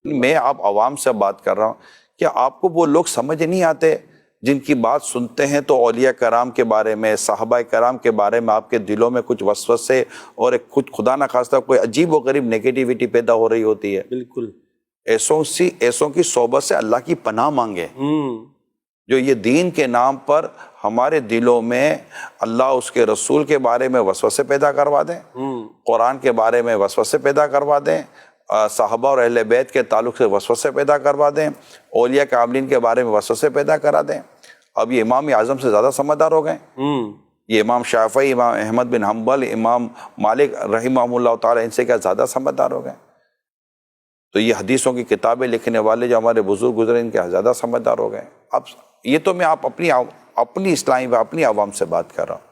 میں آپ عوام سے بات کر رہا ہوں کہ آپ کو وہ لوگ سمجھ نہیں آتے جن کی بات سنتے ہیں تو اولیاء کرام کے بارے میں، صحابہ کرام کے بارے میں آپ کے دلوں میں کچھ وسوسے اور ایک خود خدا نہ خواستہ کوئی عجیب و غریب نیگیٹیوٹی پیدا ہو رہی ہوتی ہے۔ بالکل۔ ایسوں کی صحبت سے اللہ کی پناہ مانگے، جو یہ دین کے نام پر ہمارے دلوں میں اللہ اس کے رسول کے بارے میں وسوسے پیدا کروا دیں، قرآن کے بارے میں وسوسے پیدا کروا دیں، صحابہ اور اہل بیت کے تعلق سے وسوسے پیدا کروا دیں، اولیاء کاملین کے بارے میں وسوسے پیدا کرا دیں۔ اب یہ امام اعظم سے زیادہ سمجھدار ہو گئے، یہ امام شافعی، امام احمد بن حنبل، امام مالک رحمہ اللہ تعالی، ان سے کیا زیادہ سمجھدار ہو گئے؟ تو یہ حدیثوں کی کتابیں لکھنے والے جو ہمارے بزرگ گزرے، ان کے زیادہ سمجھدار ہو گئے۔ اب یہ تو میں آپ اپنی اسلامی و اپنی عوام سے بات کر رہا ہوں،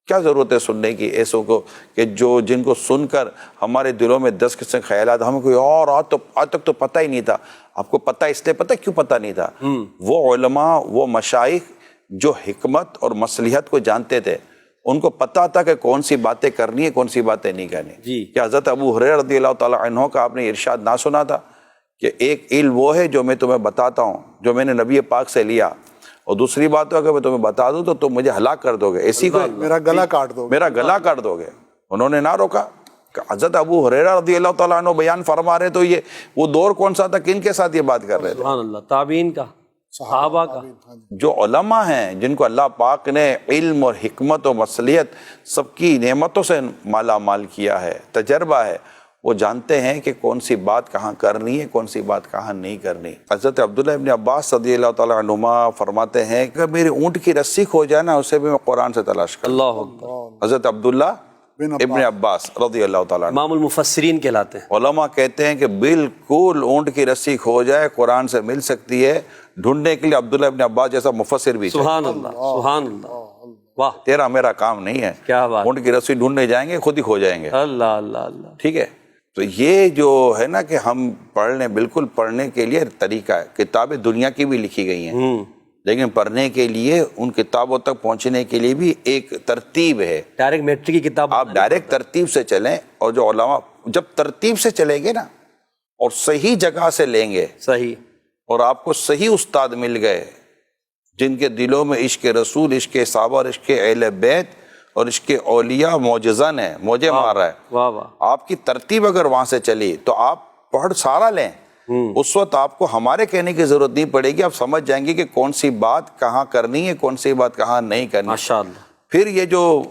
کیا ضرورت ہے سننے کی ایسوں کو کہ جن کو سن کر ہمارے دلوں میں 10 قسم کے خیالات، ہمیں کوئی اور آج تک تو پتہ ہی نہیں تھا۔ آپ کو پتہ اس لیے پتہ کیوں پتہ نہیں تھا؟ وہ علماء، وہ مشائخ جو حکمت اور مصلحت کو جانتے تھے، ان کو پتہ تھا کہ کون سی باتیں کرنی ہے، کون سی باتیں نہیں کرنی۔ کہ حضرت ابو ہریرہ رضی اللہ تعالیٰ عنہ کا آپ نے ارشاد نہ سنا تھا کہ ایک علم وہ ہے جو میں تمہیں بتاتا ہوں، جو میں نے نبی پاک سے لیا، اور دوسری بات ہے کہ میں تمہیں بتا دوں تو تم مجھے ہلاک کر دو گے، اسی کو میرا گلا کاٹ دو گے، میرا گلا کاٹ دو گے۔ انہوں نے نہ روکا۔ حضرت ابو ہریرہ رضی اللہ تعالیٰ عنہ بیان فرما رہے، تو یہ وہ دور کون سا تھا، کن کے ساتھ یہ بات کر رہے تھے؟ سبحان اللہ، تابعین کا، صحابہ کا۔ جو علماء ہیں جن کو اللہ پاک نے علم اور حکمت اور مصلحت سب کی نعمتوں سے مالا مال کیا ہے، تجربہ ہے، وہ جانتے ہیں کہ کون سی بات کہاں کرنی ہے، کون سی بات کہاں نہیں کرنی۔ حضرت عبداللہ ابن عباس رضی اللہ تعالیٰ عنہما فرماتے ہیں کہ میری اونٹ کی رسی کھو جائے نا، اسے بھی میں قرآن سے تلاش کروں۔ اللہ اکبر۔ حضرت عبداللہ ابن عباس رضی اللہ تعالیٰ عنہ امام المفسرین کہلاتے ہیں۔ علماء کہتے ہیں کہ بالکل اونٹ کی رسی کھو جائے قرآن سے مل سکتی ہے، ڈھونڈنے کے لیے عبداللہ ابن عباس جیسا مفسر بھی چاہیے۔ سبحان اللہ، سبحان اللہ، واہ، تیرا میرا کام نہیں ہے، کیا بات، اونٹ کی رسی ڈھونڈنے جائیں گے خود ہی کھو جائیں گے۔ اللہ اللہ اللہ۔ ٹھیک ہے، تو یہ جو ہے نا کہ ہم پڑھ لیں، بالکل پڑھنے کے لیے طریقہ ہے۔ کتابیں دنیا کی بھی لکھی گئی ہیں، لیکن پڑھنے کے لیے ان کتابوں تک پہنچنے کے لیے بھی ایک ترتیب ہے۔ ڈائریکٹ میٹرک کی کتاب آپ ڈائریکٹ ترتیب سے چلیں، اور جو علماء جب ترتیب سے چلیں گے نا اور صحیح جگہ سے لیں گے، صحیح، اور آپ کو صحیح استاد مل گئے جن کے دلوں میں عشق رسول، عشق صحابہ اور عشق اہل بیت اور عشق اولیاء معجزن ہے، موجے مار رہا ہے، واہ واہ، آپ کی ترتیب اگر وہاں سے چلی تو آپ پڑھ سارا لیں، اس وقت آپ کو ہمارے کہنے کی ضرورت نہیں پڑے گی، آپ سمجھ جائیں گے کہ کون سی بات کہاں کرنی ہے، کون سی بات کہاں نہیں کرنی۔ ماشاءاللہ۔ پھر یہ جو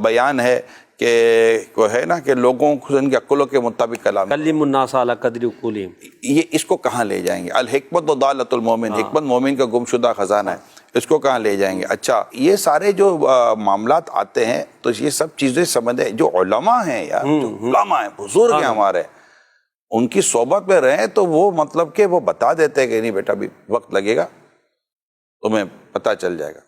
بیان ہے کہ کو ہے نا کہ لوگوں کو ان کے عقلوں کے مطابق کلام، کلم الناس علی قدر عقولہم، یہ اس کو کہاں لے جائیں گے؟ الحکمت و ضالۃ المومن، حکمت مومن کا گمشدہ خزانہ ہے، اس کو کہاں لے جائیں گے؟ اچھا، یہ سارے جو معاملات آتے ہیں تو یہ سب چیزیں سمجھیں، جو علماء ہیں یار، جو علماء ہیں، بزرگ ہیں ہمارے، ان کی صحبت میں رہیں تو وہ مطلب کہ وہ بتا دیتے ہیں کہ نہیں بیٹا ابھی وقت لگے گا، تمہیں پتہ چل جائے گا۔